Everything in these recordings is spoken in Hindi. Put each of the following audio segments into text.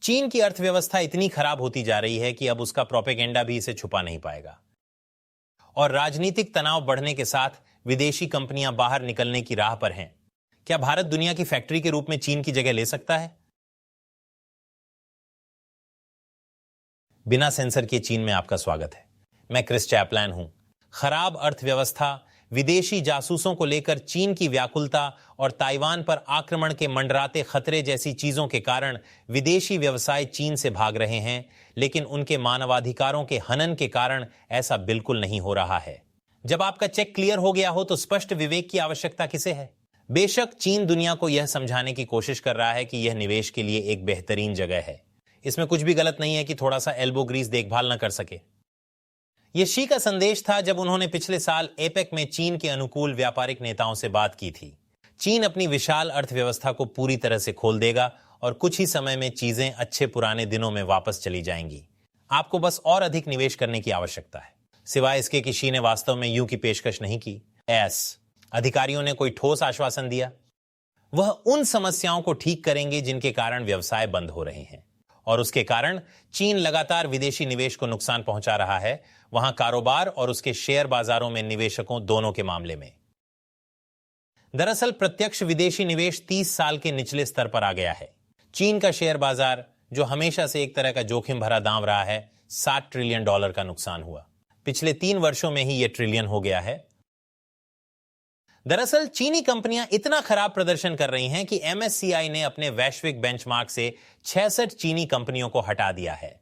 चीन की अर्थव्यवस्था इतनी खराब होती जा रही है कि अब उसका प्रोपेगेंडा भी इसे छुपा नहीं पाएगा, और राजनीतिक तनाव बढ़ने के साथ विदेशी कंपनियां बाहर निकलने की राह पर हैं। क्या भारत दुनिया की फैक्ट्री के रूप में चीन की जगह ले सकता है? बिना सेंसर के चीन में आपका स्वागत है। मैं क्रिस चैपलैन हूं। खराब अर्थव्यवस्था, विदेशी जासूसों को लेकर चीन की व्याकुलता और ताइवान पर आक्रमण के मंडराते खतरे जैसी चीजों के कारण विदेशी व्यवसाय चीन से भाग रहे हैं, लेकिन उनके मानवाधिकारों के हनन के कारण ऐसा बिल्कुल नहीं हो रहा है। जब आपका चेक क्लियर हो गया हो तो स्पष्ट विवेक की आवश्यकता किसे है? बेशक चीन दुनिया को यह समझाने की कोशिश कर रहा है कि यह निवेश के लिए एक बेहतरीन जगह है। इसमें कुछ भी गलत नहीं है कि थोड़ा सा एल्बो ग्रीस देखभाल न कर सके। यह शी का संदेश था जब उन्होंने पिछले साल एपेक में चीन के अनुकूल व्यापारिक नेताओं से बात की थी। चीन अपनी विशाल अर्थव्यवस्था को पूरी तरह से खोल देगा और कुछ ही समय में चीजें अच्छे पुराने दिनों में वापस चली जाएंगी। आपको बस और अधिक निवेश करने की आवश्यकता है। सिवाय इसके कि शी ने वास्तव में यूं की पेशकश नहीं की। अधिकारियों ने कोई ठोस आश्वासन दिया। वह उन समस्याओं को ठीक करेंगे जिनके कारण व्यवसाय बंद हो रहे हैं, और उसके कारण चीन लगातार विदेशी निवेश को नुकसान पहुंचा रहा है, वहां कारोबार और उसके शेयर बाजारों में निवेशकों दोनों के मामले में। दरअसल प्रत्यक्ष विदेशी निवेश 30 साल के निचले स्तर पर आ गया है। चीन का शेयर बाजार, जो हमेशा से एक तरह का जोखिम भरा दांव रहा है, $7 ट्रिलियन का नुकसान हुआ। पिछले 3 वर्षों में ही यह ट्रिलियन हो गया है। दरअसल चीनी कंपनियां इतना खराब प्रदर्शन कर रही हैं कि MSCI ने अपने वैश्विक बेंचमार्क से 66 चीनी कंपनियों को हटा दिया है।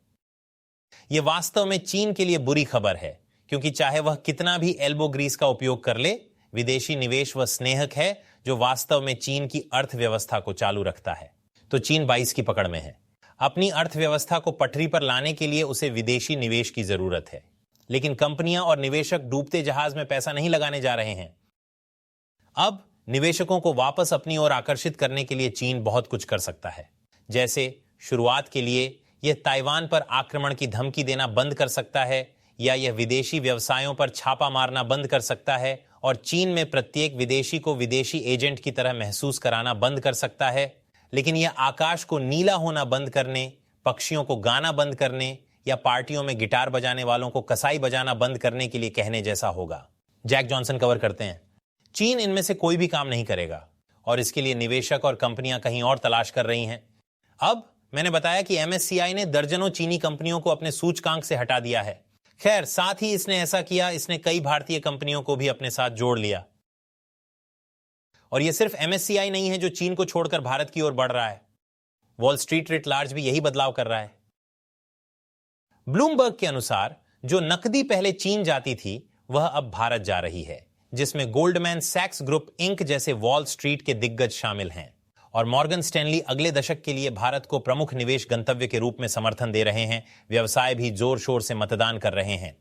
यह वास्तव में चीन के लिए बुरी खबर है, क्योंकि चाहे वह कितना भी एल्बो ग्रीस का उपयोग कर ले, विदेशी निवेश वह स्नेहक है जो वास्तव में चीन की अर्थव्यवस्था को चालू रखता है। तो चीन 22 की पकड़ में है। अपनी अर्थव्यवस्था को पटरी पर लाने के लिए उसे विदेशी निवेश की जरूरत है, लेकिन कंपनियां और निवेशक डूबते जहाज में पैसा नहीं लगाने जा रहे हैं। अब निवेशकों को वापस अपनी ओर आकर्षित करने के लिए चीन बहुत कुछ कर सकता है। जैसे शुरुआत के लिए यह ताइवान पर आक्रमण की धमकी देना बंद कर सकता है, या यह विदेशी व्यवसायों पर छापा मारना बंद कर सकता है और चीन में प्रत्येक विदेशी को विदेशी एजेंट की तरह महसूस कराना बंद कर सकता है। लेकिन यह आकाश को नीला होना बंद करने, पक्षियों को गाना बंद करने या पार्टियों में गिटार बजाने वालों को कसाई बजाना बंद करने के लिए कहने जैसा होगा। जैक जॉनसन कवर करते हैं, चीन इनमें से कोई भी काम नहीं करेगा, और इसके लिए निवेशक और कंपनियां कहीं और तलाश कर रही हैं। अब मैंने बताया कि MSCI ने दर्जनों चीनी कंपनियों को अपने सूचकांक से हटा दिया है। खैर, साथ ही इसने ऐसा किया, इसने कई भारतीय कंपनियों को भी अपने साथ जोड़ लिया। और यह सिर्फ MSCI नहीं है जो चीन को छोड़कर भारत की ओर बढ़ रहा है। वॉल स्ट्रीट रिट लार्ज भी यही बदलाव कर रहा है। ब्लूमबर्ग के अनुसार जो नकदी पहले चीन जाती थी, वह अब भारत जा रही है, जिसमें गोल्डमैन सैक्स ग्रुप इंक जैसे वॉल स्ट्रीट के दिग्गज शामिल हैं, और मॉर्गन स्टैनली अगले दशक के लिए भारत को प्रमुख निवेश गंतव्य के रूप में समर्थन दे रहे हैं। व्यवसाय भी जोर शोर से मतदान कर रहे हैं।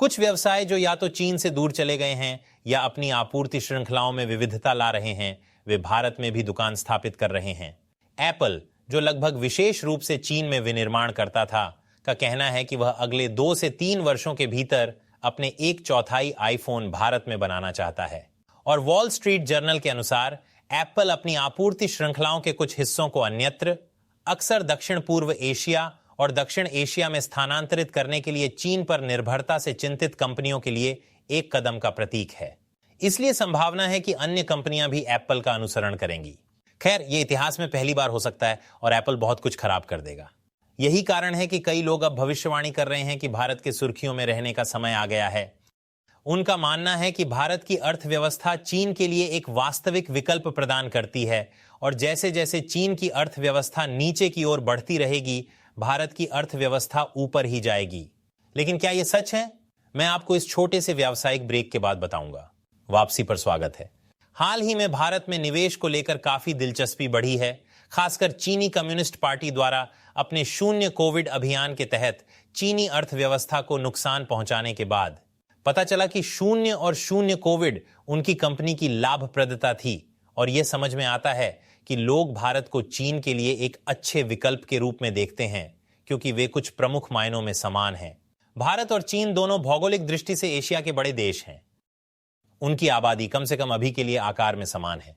कुछ व्यवसाय जो या तो चीन से दूर चले गए हैं या अपनी आपूर्ति श्रृंखलाओं में विविधता ला रहे हैं, वे भारत में भी दुकान स्थापित कर रहे हैं। एप्पल, जो लगभग विशेष रूप से चीन में विनिर्माण करता था, का कहना है कि वह अगले 2 से 3 वर्षों के भीतर अपने 1/4 आईफोन भारत में बनाना चाहता है। और वॉल स्ट्रीट जर्नल के अनुसार एप्पल अपनी आपूर्ति श्रृंखलाओं के कुछ हिस्सों को अन्यत्र, अक्सर दक्षिण पूर्व एशिया और दक्षिण एशिया में स्थानांतरित करने के लिए चीन पर निर्भरता से चिंतित कंपनियों के लिए एक कदम का प्रतीक है। इसलिए संभावना है कि अन्य कंपनियां भी एप्पल का अनुसरण करेंगी। खैर, यह इतिहास में पहली बार हो सकता है और एप्पल बहुत कुछ खराब कर देगा। यही कारण है कि कई लोग अब भविष्यवाणी कर रहे हैं कि भारत के सुर्खियों में रहने का समय आ गया है। उनका मानना है कि भारत की अर्थव्यवस्था चीन के लिए एक वास्तविक विकल्प प्रदान करती है, और जैसे जैसे चीन की अर्थव्यवस्था नीचे की ओर बढ़ती रहेगी, भारत की अर्थव्यवस्था ऊपर ही जाएगी। लेकिन क्या यह सच है? मैं आपको इस छोटे से व्यावसायिक ब्रेक के बाद बताऊंगा। वापसी पर स्वागत है। हाल ही में भारत में निवेश को लेकर काफी दिलचस्पी बढ़ी है, खासकर चीनी कम्युनिस्ट पार्टी द्वारा अपने शून्य कोविड अभियान के तहत चीनी अर्थव्यवस्था को नुकसान पहुंचाने के बाद। पता चला कि शून्य कोविड उनकी कंपनी की लाभप्रदता थी, और यह समझ में आता है कि लोग भारत को चीन के लिए एक अच्छे विकल्प के रूप में देखते हैं, क्योंकि वे कुछ प्रमुख मायनों में समान हैं। भारत और चीन दोनों भौगोलिक दृष्टि से एशिया के बड़े देश हैं। उनकी आबादी कम से कम अभी के लिए आकार में समान है।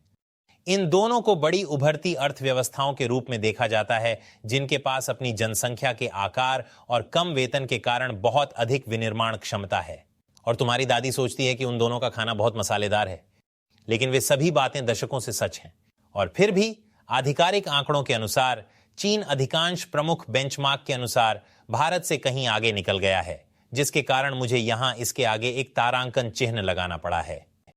इन दोनों को बड़ी उभरती अर्थव्यवस्थाओं के रूप में देखा जाता है, जिनके पास अपनी जनसंख्या के आकार और कम वेतन के कारण बहुत अधिक विनिर्माण क्षमता है। और तुम्हारी दादी सोचती है कि उन दोनों का खाना बहुत मसालेदार है, लेकिन वे सभी बातें दशकों से सच हैं। और फिर भी आधिकारिक आंकड़ों के अनुसार चीन अधिकांश प्रमुख बेंचमार्क के अनुसार भारत से कहीं आगे निकल गया है, जिसके कारण मुझे यहां इसके आगे एक तारांकन चिन्ह लगाना पड़ा है।